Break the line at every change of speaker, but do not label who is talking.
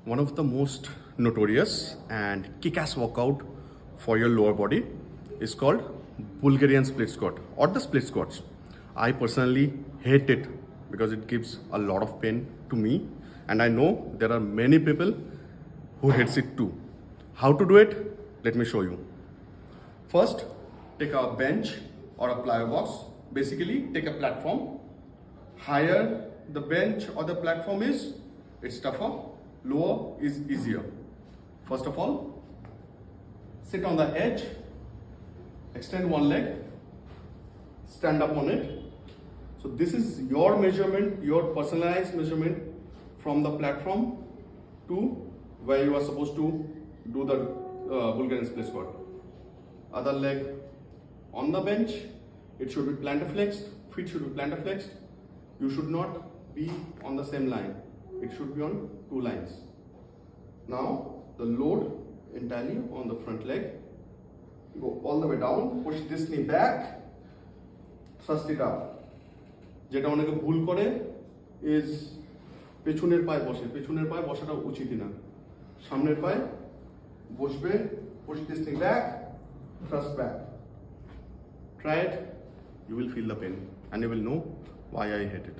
One of the most notorious and kick-ass workout for your lower body is called Bulgarian split squat or the split squats. I personally hate it because it gives a lot of pain to me, and I know there are many people who hates it too. How to do it? Let me show you. First, take a bench or a plyo box. Basically, take a platform. Higher the bench or the platform is, it's tougher. Lower is easier. First of all, sit on the edge, extend one leg, stand up on it. So this is your measurement, your personalized measurement from the platform to where you are supposed to do the Bulgarian split squat. Other leg on the bench, it should be plantar flexed, feet should be plantar flexed. You should not be on the same line. It should be on two lines. Now the load entirely on the front leg. Go all the way down, push this knee back, thrust it up. যেটা অনেকে ভুল করে is পেছনের পায়ে বসে, পেছনের পায়ে বসাটা উচিত না। সামনের পায়ে বসবে, push this knee back, thrust back. Try it, you will feel the pain and you will know why I hate it.